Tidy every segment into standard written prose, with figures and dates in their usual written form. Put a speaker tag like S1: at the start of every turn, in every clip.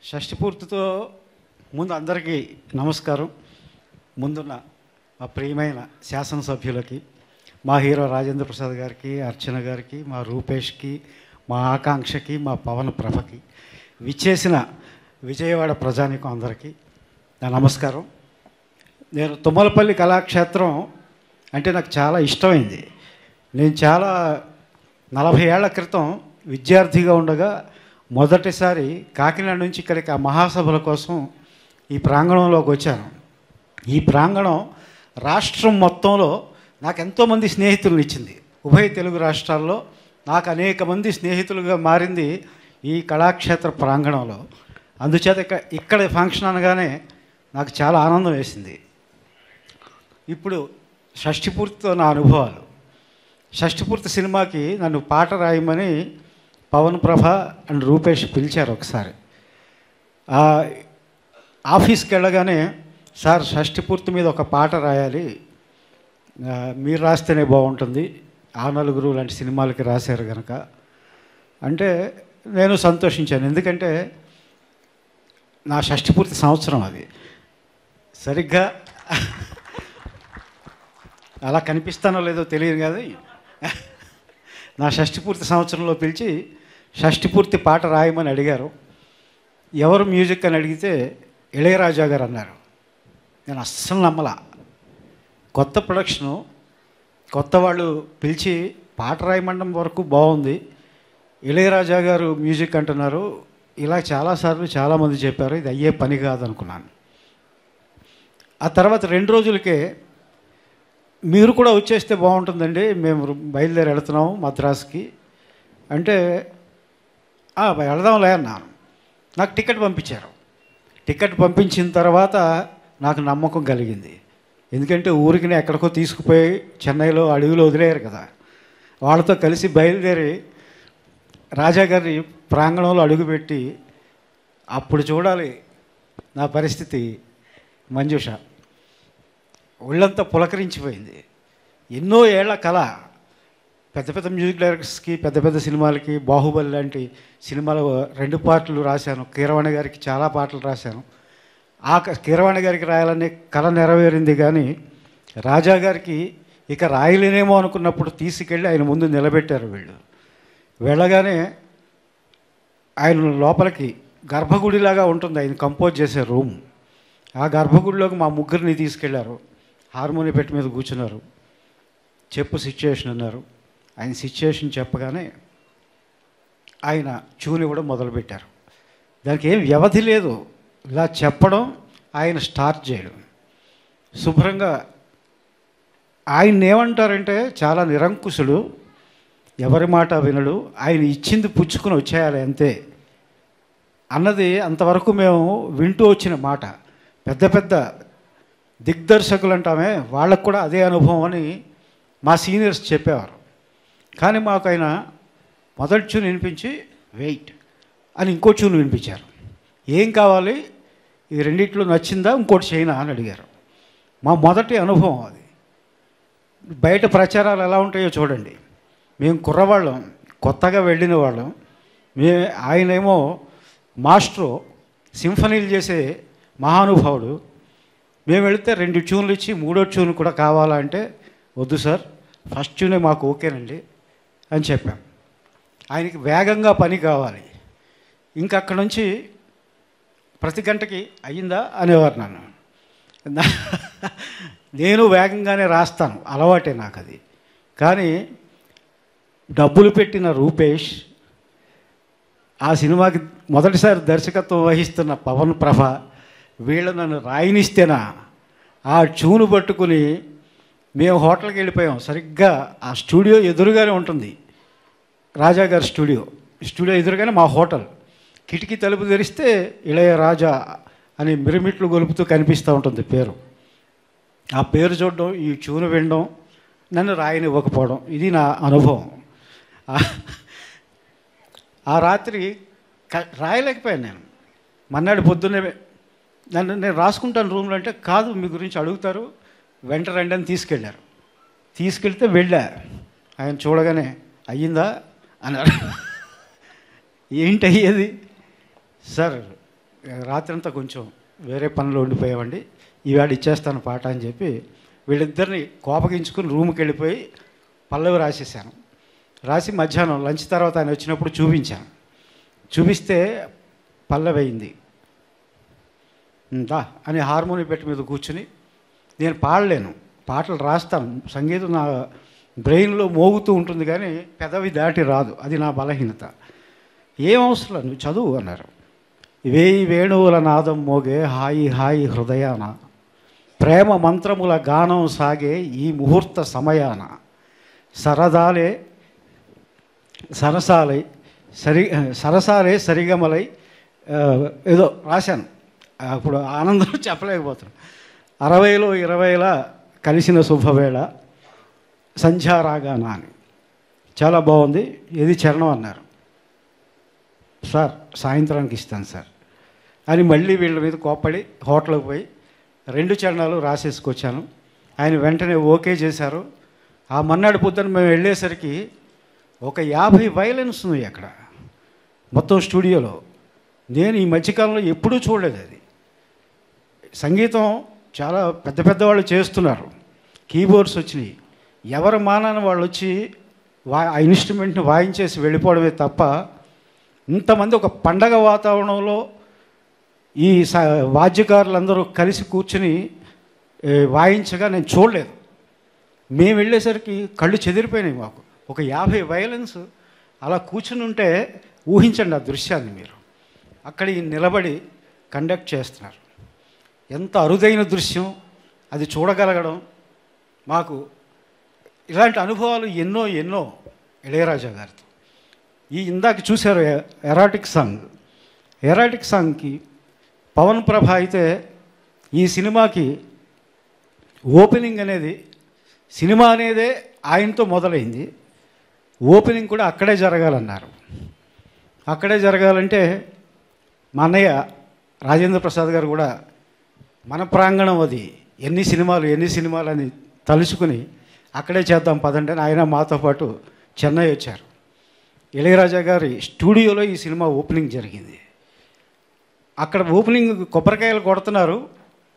S1: షష్ఠి పూర్తితో ముందు అందరికీ నమస్కారం. ముందున్న మా ప్రియమైన శాసనసభ్యులకి, మా హీరో రాజేంద్ర ప్రసాద్ గారికి, అర్చన గారికి, మా రూపేష్కి, మా ఆకాంక్షకి, మా పవన్ ప్రభకి, విచ్చేసిన విజయవాడ ప్రజానికం అందరికీ నా నమస్కారం. నేను తుమ్మలపల్లి కళాక్షేత్రం అంటే నాకు చాలా ఇష్టమైంది. నేను చాలా 40 ఏళ్ల క్రితం విద్యార్థిగా ఉండగా మొదటిసారి కాకినాడ నుంచి ఇక్కడికి ఆ మహాసభల కోసం ఈ ప్రాంగణంలోకి వచ్చాను. ఈ ప్రాంగణం రాష్ట్రం మొత్తంలో నాకు ఎంతోమంది స్నేహితులను ఇచ్చింది. ఉభయ తెలుగు రాష్ట్రాల్లో నాకు అనేక మంది స్నేహితులుగా మారింది ఈ కళాక్షేత్ర ప్రాంగణంలో. అందుచేత ఇక్కడ ఫంక్షన్ అనగానే నాకు చాలా ఆనందం వేసింది. ఇప్పుడు షష్ఠిపూర్తితో నా అనుభవాలు. షష్ఠిపూర్తి సినిమాకి నన్ను పాట రాయమని పవన్ ప్రభ అండ్ రూపేష్ పిలిచారు ఒకసారి. ఆఫీస్కి వెళ్ళగానే, సార్ షష్ఠిపూర్తి మీద ఒక పాట రాయాలి, మీరు రాస్తేనే బాగుంటుంది, ఆ నలుగురు లాంటి సినిమాలకి రాశారు కనుక అంటే నేను సంతోషించాను. ఎందుకంటే నా షష్ఠిపూర్తి సంవత్సరం అది. సరిగ్గా అలా కనిపిస్తానో లేదో తెలియదు కానీ నా షష్ఠిపూర్తి సంవత్సరంలో పిలిచి షష్ఠిపూర్తి పాట రాయమని అడిగారు. ఎవరు మ్యూజిక్ అని అడిగితే ఇళయరాజా గారు అన్నారు. నేను అస్సలు నమ్మలా. కొత్త ప్రొడక్షను, కొత్త వాళ్ళు పిలిచి పాట రాయమండం వరకు బాగుంది, ఇళయరాజా గారు మ్యూజిక్ అంటున్నారు. ఇలా చాలాసార్లు చాలామంది చెప్పారు, ఇది అయ్యే పని కాదనుకున్నాను. ఆ తర్వాత 2 రోజులకే మీరు కూడా వచ్చేస్తే బాగుంటుందండి, మేము బయలుదేరి వెళుతున్నాము మద్రాసుకి అంటే వెళదాంలే అన్నాను. నాకు టికెట్ పంపించారు. టికెట్ పంపించిన తర్వాత నాకు నమ్మకం కలిగింది. ఎందుకంటే ఊరికి ఎక్కడికో తీసుకుపోయి చెన్నైలో అడవిలో వదిలేరు కదా. వాళ్ళతో కలిసి బయలుదేరి రాజాగారి ప్రాంగణంలో అడుగుపెట్టి అప్పుడు చూడాలి నా పరిస్థితి. మంజుష ఒళ్ళంతా పులకరించిపోయింది. ఎన్నో ఏళ్ల కళ. పెద్ద పెద్ద మ్యూజిక్ డైరెక్టర్స్కి, పెద్ద పెద్ద సినిమాలకి, బాహుబలి లాంటి సినిమాలు 2 పాటలు రాశాను. కీరవాణి గారికి చాలా పాటలు రాశాను. ఆ కీరవాణి గారికి రాయాలనే కళ నెరవేరింది. కానీ రాజా గారికి ఇక రాయలేనేమో అనుకున్నప్పుడు తీసుకెళ్ళి ఆయన ముందు నిలబెట్టారు వీళ్ళు. వెళ్ళగానే ఆయన లోపలికి గర్భగుడిలాగా ఉంటుంది ఆయన కంపోజ్ చేసే రూమ్. ఆ గర్భగుడిలోకి మా ముగ్గురిని తీసుకెళ్లారు. హార్మోనియం పెట్టి మీద కూర్చున్నారు. చెప్పు సిచ్యుయేషన్ అన్నారు. ఆయన సిచ్యుయేషన్ చెప్పగానే ఆయన ట్యూన్ ఇవ్వడం మొదలుపెట్టారు. దానికి ఏం వ్యవధి లేదు, ఇలా చెప్పడం, ఆయన స్టార్ట్ చేయడం. శుభ్రంగా ఆయన ఏమంటారంటే చాలా నిరంకుశుడు, ఎవరి మాట వినడు, ఆయన ఇచ్చింది పుచ్చుకుని వచ్చేయాలి అంతే అన్నది అంతవరకు మేము వింటూ వచ్చిన మాట. పెద్ద పెద్ద దిగ్దర్శకులు అంటామే, వాళ్ళకు కూడా అదే అనుభవం అని మా సీనియర్స్ చెప్పేవారు. కానీ మాకు ఆయన మొదటి ట్యూన్ వినిపించి వెయిట్ అని ఇంకో ట్యూన్ వినిపించారు. ఏం కావాలి, ఈ రెండిట్లో నచ్చిందా, ఇంకోటి చేయనా అని అడిగారు. మా మొదటి అనుభవం అది. బయట ప్రచారాలు ఎలా ఉంటాయో చూడండి. మేము కుర్రవాళ్ళం, కొత్తగా వెళ్ళిన వాళ్ళం. ఆయనేమో మాస్ట్రో, సింఫనీలు చేసే మహానుభావుడు. మేము వెళితే 2 ట్యూన్లు ఇచ్చి 3వ ట్యూన్ కూడా కావాలంటే, వద్దు సార్, ఫస్ట్ ట్యూనే మాకు ఓకేనండి అని చెప్పాం. ఆయనకి వేగంగా పని కావాలి. ఇంకా అక్కడ నుంచి ప్రతి గంటకి అయ్యిందా అనేవారు నన్ను. నేను వేగంగానే రాస్తాను, అలవాటే నాకు అది. కానీ డబ్బులు పెట్టిన రూపేష్, ఆ సినిమాకి మొదటిసారి దర్శకత్వం వహిస్తున్న పవన్ ప్రభ, వీళ్ళు నన్ను రాయనిస్తేనా ఆ ట్యూను పట్టుకుని మేము హోటల్కి వెళ్ళిపోయాం. సరిగ్గా ఆ స్టూడియో ఎదురుగానే ఉంటుంది, రాజాగారి స్టూడియో ఎదురుగానే మా హోటల్. కిటికీ తలుపు తెరిస్తే ఇళయరాజా అని మిరుమిట్లు గొలుపుతూ కనిపిస్తూ ఉంటుంది పేరు. ఆ పేరు చూడడం, ఈ ట్యూను వినడం, నన్ను రాయనివ్వకపోవడం, ఇది నా అనుభవం. ఆ రాత్రి రాయలేకపోయాను నేను. మన్నాడు పొద్దున్నే నేను రాసుకుంటాను రూమ్లో అంటే, కాదు మీ గురించి అడుగుతారు, వెంట రండి అని తీసుకెళ్ళారు. తీసుకెళ్తే వెళ్ళా. ఆయన చూడగానే అయ్యిందా అన్నారు. ఏంటి అయ్యేది సార్, రాత్రంతా కొంచెం వేరే పనులు ఉండిపోయామండి, ఈవేళ ఇచ్చేస్తాను పాట అని చెప్పి వీళ్ళిద్దరిని కోపగించుకుని రూమ్కి వెళ్ళిపోయి పల్లవి రాసేసాను. రాసి మధ్యాహ్నం లంచ్ తర్వాత ఆయన వచ్చినప్పుడు చూపించాను. చూపిస్తే పల్లవి అయింది. దా అని హార్మోనియం పెట్టి మీద కూర్చుని, నేను పాడలేను, పాటలు రాస్తాను, సంగీతం నా బ్రెయిన్లో మోగుతూ ఉంటుంది కానీ పెదవి దాటి రాదు, అది నా బలహీనత. ఏం అవసరం నువ్వు చదువు అన్నారు. వేయి వేణువుల నాదం మోగే హాయి హాయి హృదయాన, ప్రేమ మంత్రముల గానం సాగే ఈ ముహూర్త సమయాన, సరదాలే సరసాలై సరసాలే సరిగమలై ఏదో రాశాను. అప్పుడు ఆనందం చెప్పలేకపోతున్నాను. 60లో 20లా కలిసిన శుభవేళ సంధ్యారాగాన అని చాలా బాగుంది. ఏది చరణం అన్నారు. సార్ సాయంత్రానికి ఇస్తాను సార్ అని మళ్ళీ వీళ్ళ మీద కోప్పడి హోటల్కి పోయి 2 చరణాలు రాసేసుకొచ్చాను. ఆయన వెంటనే ఓకే చేశారు. ఆ మన్నాడు పొద్దున మేము వెళ్ళేసరికి ఒక 50 వయలిన్స్ ఉన్నాయి అక్కడ మొత్తం స్టూడియోలో. నేను ఈ మధ్యకాలంలో ఎప్పుడూ చూడలేదు. అది సంగీతం చాలా పెద్ద పెద్దవాళ్ళు చేస్తున్నారు, కీబోర్డ్స్ వచ్చినాయి, ఎవరి మానాన వాళ్ళు వచ్చి ఆ ఇన్స్ట్రుమెంట్ని వాయించేసి వెళ్ళిపోవడమే తప్ప ఇంతమంది ఒక పండగ వాతావరణంలో ఈ వాద్యకారులందరూ కలిసి కూర్చుని వాయించగా నేను చూడలేదు. మేము వెళ్ళేసరికి కళ్ళు చెదిరిపోయినాయి మాకు. ఒక 50 వయలిన్స్ అలా కూర్చుని ఉంటే ఊహించండి ఆ దృశ్యాన్ని మీరు. అక్కడ నిలబడి కండక్ట్ చేస్తున్నారు. ఎంత అరుదైన దృశ్యం అది చూడగలగడం. మాకు ఇలాంటి అనుభవాలు ఎన్నో ఎన్నో ఇళయరాజా గారితో. ఇందాక చూశారు ఎరాటిక్ సాంగ్. ఎరాటిక్ సాంగ్కి పవన్ ప్రభ అయితే ఈ సినిమాకి ఓపెనింగ్ అనేది, సినిమా అనేదే ఆయనతో మొదలైంది, ఓపెనింగ్ కూడా అక్కడే జరగాలన్నారు. అక్కడే జరగాలంటే మా అన్నయ్య రాజేంద్ర ప్రసాద్ గారు కూడా మన ప్రాంగణం అది, ఎన్ని సినిమాలు అని తలుచుకుని అక్కడే చేద్దాం పదండి అని ఆయన మాతో పాటు చెన్నై వచ్చారు. ఇళయరాజా గారి స్టూడియోలో ఈ సినిమా ఓపెనింగ్ జరిగింది. అక్కడ ఓపెనింగ్ కొబ్బరికాయలు కొడుతున్నారు.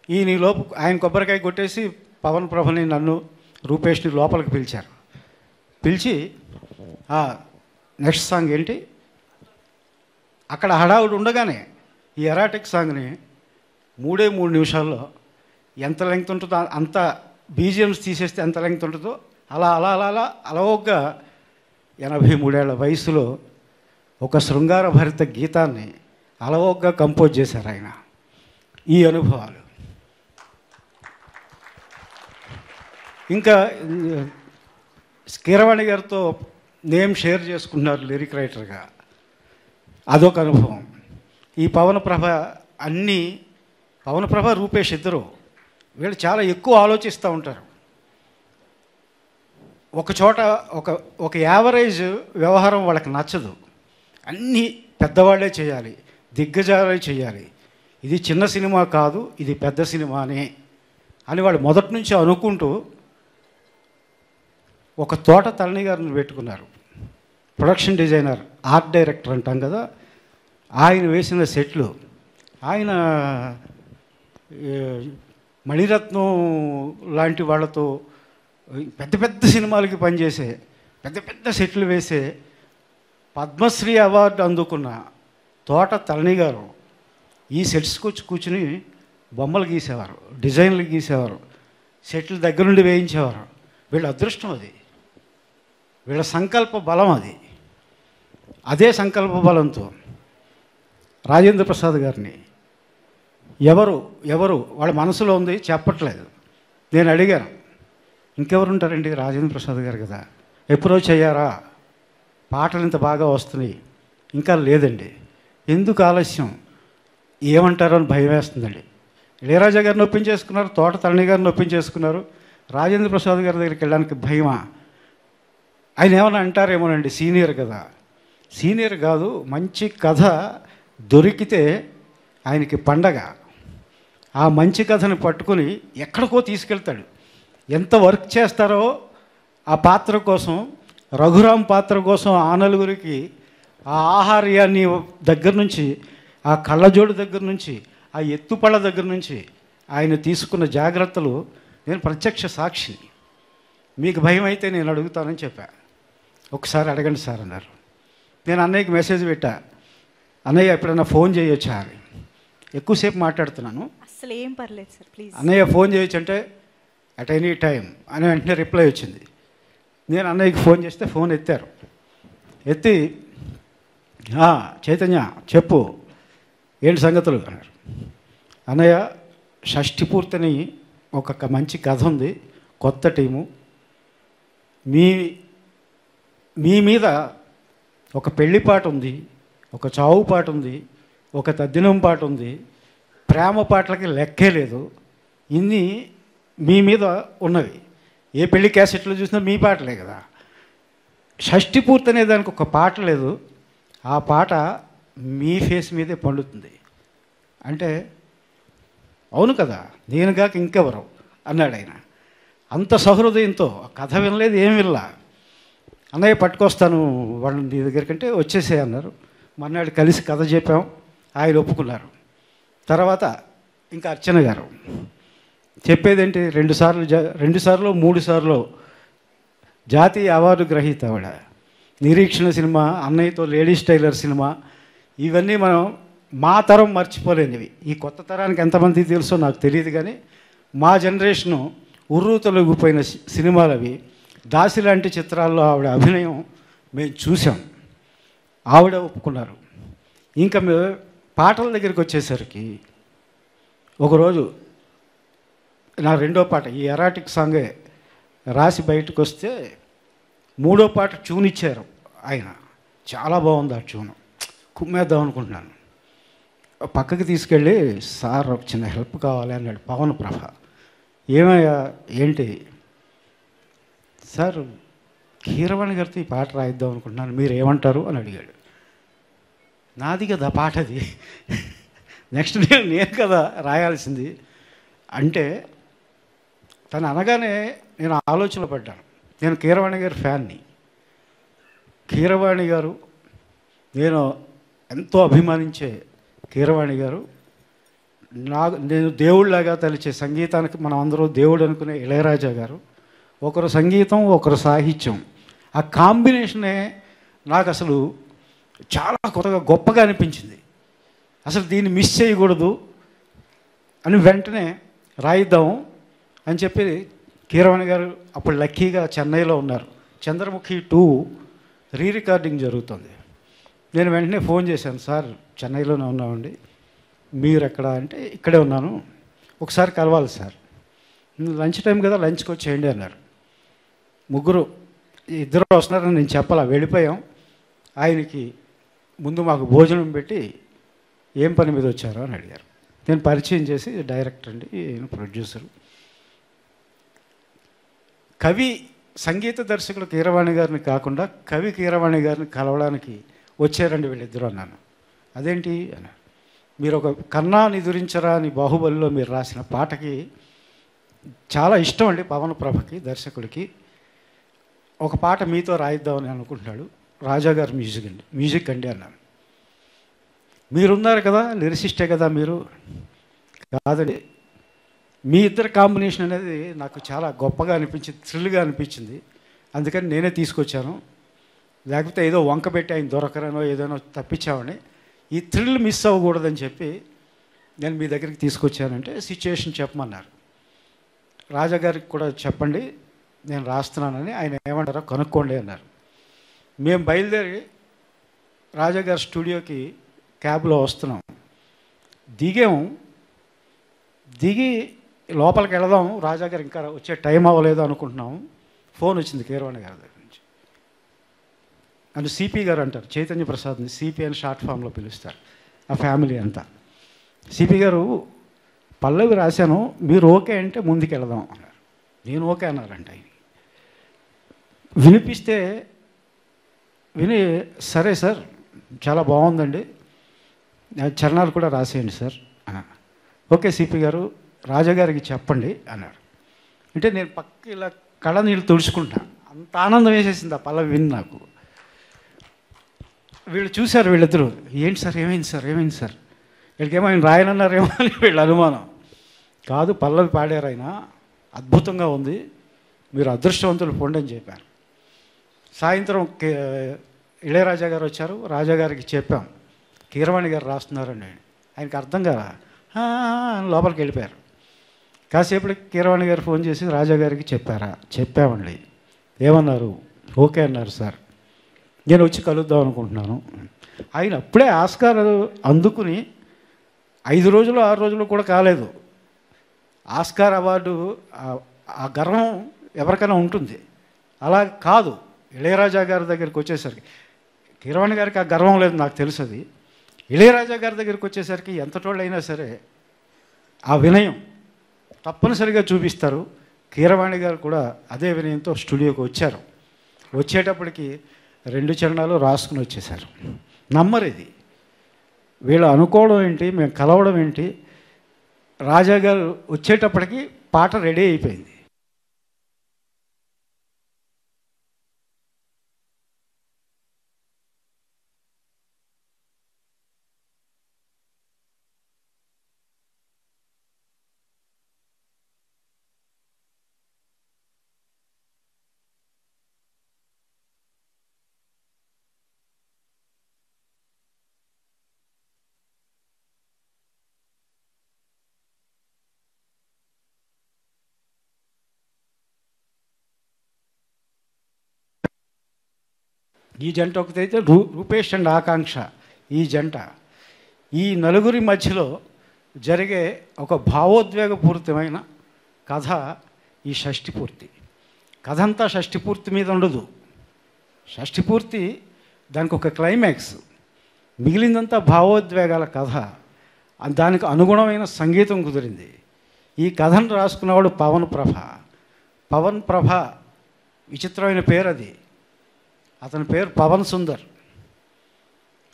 S1: ఈలోపు ఆయన కొబ్బరికాయ కొట్టేసి పవన్ ప్రభని నన్ను రూపేష్ని లోపలికి పిలిచారు. పిలిచి నెక్స్ట్ సాంగ్ ఏంటి, అక్కడ హడావుడు ఉండగానే ఈ ఎరాటిక్ సాంగ్ని 3 నిమిషాల్లో ఎంత లెంగ్త్ ఉంటుందో అంత బీజిఎమ్స్ తీసేస్తే ఎంత లెంగ్త్ ఉంటుందో అలా అలా అలా అలా అలవోగ్గా 83 ఏళ్ల వయసులో ఒక శృంగార భరిత గీతాన్ని అలవోగ్గా కంపోజ్ చేశారు ఆయన. ఈ అనుభవాలు ఇంకా కీరవాణి గారితో నేమ్ షేర్ చేసుకున్నారు లిరిక్ రైటర్గా, అదొక అనుభవం. ఈ పవన్ ప్రభ రూపేష్ ఇద్దరు వీళ్ళు చాలా ఎక్కువ ఆలోచిస్తూ ఉంటారు. ఒక చోట ఒక యావరేజ్ వ్యవహారం వాళ్ళకి నచ్చదు. అన్నీ పెద్దవాళ్ళే చేయాలి, దిగ్గజాలే చేయాలి, ఇది చిన్న సినిమా కాదు ఇది పెద్ద సినిమానే అని వాళ్ళు మొదటి నుంచి అనుకుంటూ ఒక తోట తరణి గారిని పెట్టుకున్నారు. ప్రొడక్షన్ డిజైనర్, ఆర్ట్ డైరెక్టర్ అంటాం కదా, ఆయన వేసిన సెట్లు, ఆయన మణిరత్నం లాంటి వాళ్ళతో పెద్ద పెద్ద సినిమాలకి పనిచేసే పెద్ద పెద్ద సెట్లు వేసే పద్మశ్రీ అవార్డు అందుకున్న తోట తరణి గారు ఈ సెట్స్కి వచ్చి కూర్చుని బొమ్మలు గీసేవారు, డిజైన్లు గీసేవారు, సెట్లు దగ్గర నుండి వేయించేవారు. వీళ్ళ అదృష్టం అది, వీళ్ళ సంకల్ప బలం అది. అదే సంకల్ప బలంతో రాజేంద్ర ప్రసాద్ గారిని ఎవరు వాళ్ళ మనసులో ఉంది చెప్పట్లేదు. నేను అడిగాను, ఇంకెవరు ఉంటారండి, రాజేంద్ర ప్రసాద్ గారు కదా, అప్రోచ్ అయ్యారా, పాటలు ఇంత బాగా వస్తున్నాయి, ఇంకా లేదండి, ఎందుకు ఆలస్యం, ఏమంటారో అని భయం వేస్తుందండి. ఇళయరాజా గారిని ఒప్పించేసుకున్నారు, తోట తరణి గారిని ఒప్పించేసుకున్నారు, రాజేంద్ర ప్రసాద్ గారి దగ్గరికి వెళ్ళడానికి భయమా, ఆయన ఏమైనా అంటారేమోనండి, సీనియర్ కదా. సీనియర్ కాదు, మంచి కథ దొరికితే ఆయనకి పండగ. ఆ మంచి కథను పట్టుకుని ఎక్కడికో తీసుకెళ్తాడు. ఎంత వర్క్ చేస్తారో ఆ పాత్ర కోసం, రఘురామ్ పాత్ర కోసం ఆ నలుగురికి ఆ ఆహార్యాన్ని దగ్గర నుంచి ఆ కళ్ళజోడు దగ్గర నుంచి, ఆ ఎత్తుపళ్ళ దగ్గర నుంచి ఆయన తీసుకున్న జాగ్రత్తలు నేను ప్రత్యక్ష సాక్షిని. మీకు భయం అయితే నేను అడుగుతానని చెప్పా. ఒకసారి అడగండి సార్ అన్నారు. నేను అన్నయ్యకి మెసేజ్ పెట్టా, అన్నయ్య ఎప్పుడన్నా ఫోన్ చేయొచ్చా అని. ఎక్కువసేపు మాట్లాడుతున్నాను,
S2: అసలు ఏం పర్లేదు సార్ ప్లీజ్.
S1: అన్నయ్య ఫోన్ చేయొచ్చు అంటే అట్ ఎనీ టైం అని వెంటనే రిప్లై వచ్చింది. నేను అన్నయ్యకి ఫోన్ చేస్తే ఫోన్ ఎత్తారు. ఎత్తి చైతన్య చెప్పు ఏంటి సంగతులు అన్నారు. అన్నయ్య షష్ఠి పూర్తిని ఒక మంచి కథ ఉంది, కొత్త టీము, మీ మీద ఒక పెళ్లి పాట ఉంది, ఒక చావు పాట ఉంది, ఒక తద్దినం పాట ఉంది, ప్రేమ పాటలకి లెక్కే లేదు. ఇన్ని మీ మీద ఉన్నవి. ఏ పెళ్లి క్యాసెట్లో చూసినా మీ పాటలే కదా. షష్ఠి పూర్తి అనే దానికి ఒక పాట లేదు, ఆ పాట మీ ఫేస్ మీదే పండుతుంది అంటే అవును కదా, నేనుగాక ఇంకెవరు అన్నాడు ఆయన. అంత సహృదయంతో కథ వినలేదు, ఏం వినలా. అన్నయ్య పట్టుకొస్తాను వాళ్ళని నీ దగ్గరికంటే వచ్చేసే అన్నారు. మర్నాడు కలిసి కథ చెప్పాం, ఆయన ఒప్పుకున్నారు. తర్వాత ఇంకా అర్చన గారు చెప్పేదేంటి, 2 సార్లు 3 సార్లు జాతీయ అవార్డు గ్రహీత ఆవిడ. నిరీక్షణ సినిమా, అన్నయ్యతో లేడీస్ టైలర్ సినిమా, ఇవన్నీ మనం మా తరం మర్చిపోలేనివి. ఈ కొత్త తరానికి ఎంతమంది తెలుసో నాకు తెలియదు, కానీ మా జనరేషను ఉర్రూ తొలగిపోయిన సినిమాలు అవి. దాసి లాంటి చిత్రాల్లో ఆవిడ అభినయం మేము చూసాం, ఆవిడ ఒప్పుకున్నారు. ఇంకా పాటల దగ్గరికి వచ్చేసరికి ఒకరోజు నా 2వ పాట ఈ ఎరాటిక్ సాంగే రాసి బయటకు వస్తే 3వ పాట ట్యూన్ ఇచ్చారు ఆయన. చాలా బాగుంది ఆ ట్యూను, కుమ్మేద్దాం అనుకుంటున్నాను. పక్కకి తీసుకెళ్ళి సార్ ఒక చిన్న హెల్ప్ కావాలి అన్నాడు పవన్ ప్రభ. ఏమయ్యా ఏంటి సార్, కీరవాణి గారితో ఈ పాట రాయిద్దాం అనుకుంటున్నాను, మీరు ఏమంటారు అని అడిగాడు. నాది కదా పాటది, నెక్స్ట్ నేను కదా రాయాల్సింది అంటే. తను అనగానే నేను ఆలోచనలో పడ్డాను. నేను కీరవాణి గారి ఫ్యాన్ని. కీరవాణి గారు, నేను ఎంతో అభిమానించే కీరవాణి గారు, నేను దేవుళ్ళలాగా తలిచే సంగీతానికి మనం అందరూ దేవుడు అనుకునే ఇళయరాజా గారు. ఒకరు సంగీతం, ఒకరు సాహిత్యం, ఆ కాంబినేషనే నాకు అసలు చాలా కొత్తగా గొప్పగా అనిపించింది. అసలు దీన్ని మిస్ చేయకూడదు అని వెంటనే రాయిద్దాం అని చెప్పి కీరవాణి గారు అప్పుడు లక్కీగా చెన్నైలో ఉన్నారు. చంద్రముఖి 2 రికార్డింగ్ జరుగుతుంది. నేను వెంటనే ఫోన్ చేశాను, సార్ చెన్నైలోనే ఉన్నామండి, మీరు ఎక్కడ అంటే ఇక్కడే ఉన్నాను, ఒకసారి కలవాలి సార్. లంచ్ టైం కదా, లంచ్కి వచ్చేయండి అన్నారు. 2 వస్తున్నారని నేను చెప్పాలా, వెళ్ళిపోయాం. ఆయనకి ముందు మాకు భోజనం పెట్టి ఏం పని మీద వచ్చారో అని అడిగారు. నేను పరిచయం చేసి డైరెక్టర్ అండి, ప్రొడ్యూసరు. కవి సంగీత దర్శకులు కీరవాణి గారిని కాకుండా కవి కీరవాణి గారిని కలవడానికి వచ్చారండి వీళ్ళిద్దరూ అన్నాను. అదేంటి అన్నారు. మీరు ఒక కన్నా నిదురించరా అని బాహుబలిలో మీరు రాసిన పాటకి చాలా ఇష్టం అండి పవన్ ప్రభకి, దర్శకుడికి. ఒక పాట మీతో రాయిద్దామని అనుకుంటున్నాడు, రాజా గారు మ్యూజిక్ అండి అన్నాను. మీరున్నారు కదా, లిరిసిస్టే కదా మీరు. కాదండి, మీ ఇద్దరు కాంబినేషన్ అనేది నాకు చాలా గొప్పగా అనిపించింది, థ్రిల్గా అనిపించింది, అందుకని నేనే తీసుకొచ్చాను. లేకపోతే ఏదో వంక పెట్టి ఆయన దొరకరనో ఏదైనా తప్పించామని, ఈ థ్రిల్ మిస్ అవ్వకూడదని చెప్పి నేను మీ దగ్గరికి తీసుకొచ్చానంటే సిచ్యుయేషన్ చెప్పమన్నారు. రాజాగారికి కూడా చెప్పండి నేను రాస్తున్నానని, ఆయన ఏమంటారో కనుక్కోండి అన్నారు. మేము బయలుదేరి రాజాగారి స్టూడియోకి క్యాబ్లో వస్తున్నాం. దిగి లోపలికి వెళదాం, రాజాగారు ఇంకా వచ్చే టైం అవ్వలేదు అనుకుంటున్నాము. ఫోన్ వచ్చింది కీరవాణి గారి దగ్గర నుంచి. అని సిపి గారు అంటారు, చైతన్య ప్రసాద్ని సిపి అని షార్ట్ ఫామ్లో పిలుస్తారు, ఆ ఫ్యామిలీ అంతా. సిపి గారు పల్లవి రాశాను, మీరు ఓకే అంటే ముందుకు వెళదాం అన్నారు. నేను ఓకే అన్నారంట. ఆయన వినిపిస్తే విని సరే సార్ చాలా బాగుందండి, చరణాలు కూడా రాసేయండి సార్. ఓకే సిపి గారు, రాజాగారికి చెప్పండి అన్నాడు. అంటే నేను పక్క ఇలా కళ్ళ నీళ్ళు తుడుచుకుంటా, అంత ఆనందం వేసేసింది ఆ పల్లవి విని నాకు. వీళ్ళు చూశారు, వీళ్ళిద్దరూ ఏంటి సార్ ఏమైంది సార్ వీళ్ళకేమో ఆయన రాయనన్నారేమో అని వీళ్ళ అనుమానం. కాదు, పల్లవి పాడారు ఆయన, అద్భుతంగా ఉంది, మీరు అదృష్టవంతులు పొండి అని చెప్పారు. సాయంత్రం ఇళయరాజా గారు వచ్చారు, రాజా గారికి చెప్పాం కీరవాణి గారు రాస్తున్నారండి. ఆయనకి అర్థం కాదా, లోపలికి వెళ్ళిపోయారు. కాసేపటికి కీరవాణి గారు ఫోన్ చేసి రాజా గారికి చెప్పారా? చెప్పామండి. ఏమన్నారు? ఓకే అన్నారు సార్, నేను వచ్చి కలుద్దాం అనుకుంటున్నాను. ఆయన అప్పుడే ఆస్కార్ అందుకుని 5 రోజులు 6 రోజులు కూడా కాలేదు. ఆస్కార్ అవార్డు ఆ గర్వం ఎవరికైనా ఉంటుంది, అలా కాదు. ఇళయరాజా గారి దగ్గరికి వచ్చేసరికి, కీరవాణి గారికి ఆ గర్వం లేదు నాకు తెలుసు. అది ఇళయరాజా గారి దగ్గరికి వచ్చేసరికి ఎంతటోళ్ళు అయినా సరే ఆ వినయం తప్పనిసరిగా చూపిస్తారు. కీరవాణి గారు కూడా అదే వినయంతో స్టూడియోకి వచ్చారు. వచ్చేటప్పటికి 2 చరణాలు రాసుకుని వచ్చేసారు. నమ్మరు ఇది. వీళ్ళు అనుకోవడం ఏంటి, మేము కలవడం ఏంటి, రాజా గారు వచ్చేటప్పటికి పాట రెడీ అయిపోయింది. ఈ జంట ఒకటైతే రూపేష్ అండ్ ఆకాంక్ష, ఈ జంట, ఈ నలుగురి మధ్యలో జరిగే ఒక భావోద్వేగపూరితమైన కథ ఈ షష్ఠిపూర్తి. కథ అంతా షష్ఠిపూర్తి మీద ఉండదు. షష్ఠిపూర్తి దానికి ఒక క్లైమాక్స్, మిగిలిందంతా భావోద్వేగాల కథ. దానికి అనుగుణమైన సంగీతం కుదిరింది. ఈ కథను రాసుకున్నవాడు పవన్ ప్రభ. పవన్ ప్రభ విచిత్రమైన పేరు అది. అతని పేరు పవన్ సుందర్.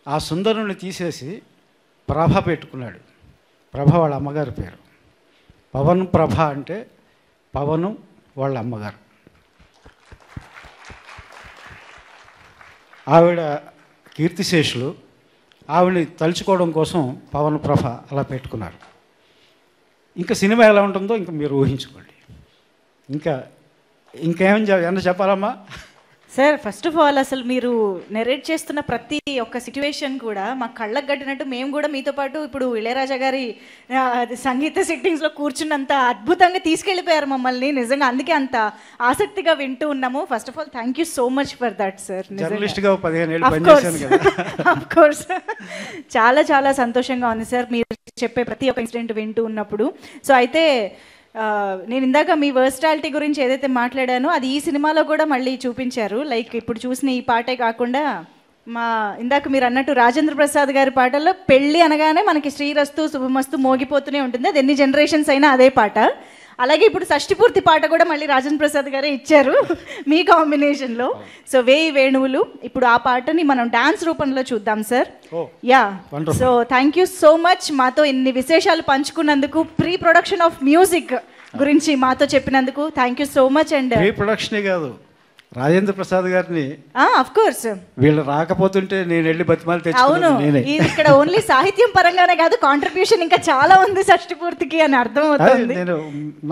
S1: ఆ సుందరుని తీసేసి ప్రభ పెట్టుకున్నాడు. ప్రభ వాళ్ళ అమ్మగారి పేరు. పవన్ ప్రభ అంటే పవను వాళ్ళ అమ్మగారు. ఆవిడ కీర్తిశేషులు. ఆవిడని తలుచుకోవడం కోసం పవన్ ప్రభ అలా పెట్టుకున్నారు. ఇంకా సినిమా ఎలా ఉంటుందో ఇంకా మీరు ఊహించుకోండి. ఏమన్నా చెప్పాలమ్మా?
S2: సార్, ఫస్ట్ ఆఫ్ ఆల్ అసలు మీరు నెరేట్ చేస్తున్న ప్రతి ఒక్క సిచ్యువేషన్ కూడా మా కళ్ళకు కట్టినట్టు మేము కూడా మీతో పాటు ఇప్పుడు ఇళయరాజా గారి సంగీత సిట్టింగ్స్లో కూర్చున్నంత అద్భుతంగా తీసుకెళ్ళిపోయారు మమ్మల్ని. నిజంగా అందుకే అంత ఆసక్తిగా వింటూ ఉన్నాము. First of all thank you so much for that sir.
S1: జర్నలిస్ట్గా 15 ఏళ్ళు పనిచేశాను కదా.
S2: ఆఫ్ కోర్స్ చాలా చాలా సంతోషంగా ఉంది సార్ మీరు చెప్పే ప్రతి ఒక్క ఇన్సిడెంట్ వింటూ ఉన్నప్పుడు. సో అయితే నేను ఇందాక మీ వర్స్టాలిటీ గురించి ఏదైతే మాట్లాడానో అది ఈ సినిమాలో కూడా మళ్ళీ చూపించారు. లైక్ ఇప్పుడు చూసిన ఈ పాటే కాకుండా ఇందాక మీరు అన్నట్టు రాజేంద్ర ప్రసాద్ గారి పాటల్లో పెళ్ళి అనగానే మనకి శ్రీరస్తు శుభమస్తు మోగిపోతూనే ఉంటుంది. అది ఎన్ని జనరేషన్స్ అయినా అదే పాట. అలాగే ఇప్పుడు షష్ఠిపూర్తి పాట కూడా మళ్ళీ రాజేంద్ర ప్రసాద్ గారే ఇచ్చారు మీ కాంబినేషన్లో. సో వేయి వేణువులు, ఇప్పుడు ఆ పాటని మనం డాన్స్ రూపంలో చూద్దాం sir. Yeah, so thank you so much మాతో ఇన్ని విశేషాలు పంచుకున్నందుకు, ప్రీ ప్రొడక్షన్ ఆఫ్ మ్యూజిక్ గురించి మాతో చెప్పినందుకు thank you so much. And
S1: ప్రీ ప్రొడక్షనే కాదు, రాజేంద్ర ప్రసాద్ గారిని
S2: ఆఫ్ కోర్స్
S1: వీళ్ళు రాకపోతుంటే నేను వెళ్ళి బతిమాలి
S2: అవును,
S1: తెచ్చుకున్నాను.
S2: ఇక్కడ ఓన్లీ సాహిత్యం పరంగానే కాదు, కాంట్రిబ్యూషన్ ఇంకా చాలా ఉంది షష్ఠిపూర్తికి అని అర్థం అవుతుంది.
S1: నేను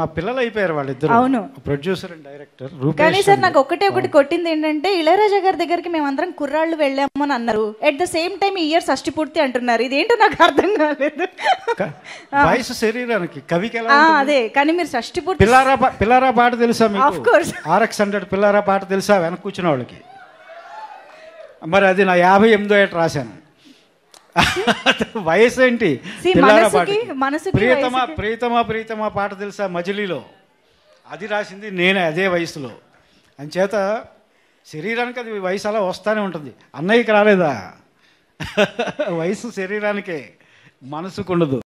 S1: నా పిల్లలు అయిపోయారు వాళ్ళిద్దరు.
S2: అవును,
S1: ప్రొడ్యూసర్ అండ్ డైరెక్టర్.
S2: కానీ సార్ నాకు ఒకటి కొట్టింది ఏంటంటే, ఇళయరాజా గారి దగ్గరికి మేమందరం కుర్రాళ్ళు వెళ్ళాము అని అన్నారు. ఎట్ ద సేమ్ టైం ఈ ఇయర్ షష్ఠిపూర్తి అంటున్నారు. ఇదేంటో నాకు అర్థం కాలేదు.
S1: వయసు శరీరానికి కవికి
S2: అదే, కానీ మీరు షష్ఠిపూర్తి
S1: పిల్లారా పాట తెలుసా మీకు?
S2: ఆఫ్ కోర్స్
S1: RX100 పిల్లారా పాట తెలుసా? వెనక కూర్చున్న వాళ్ళకి. మరి అది నా 58వ ఏట రాశాను. వయసు ఏంటి? ప్రియతమా పాట తెలుసా? మజిలీలో అది రాసింది నేనే అదే వయసులో. అంచేత శరీరానికి అది వయసు అలా వస్తూనే ఉంటుంది. అన్నయ్యకి రాలేదా? వయసు శరీరానికే, మనసుకు ఉండదు.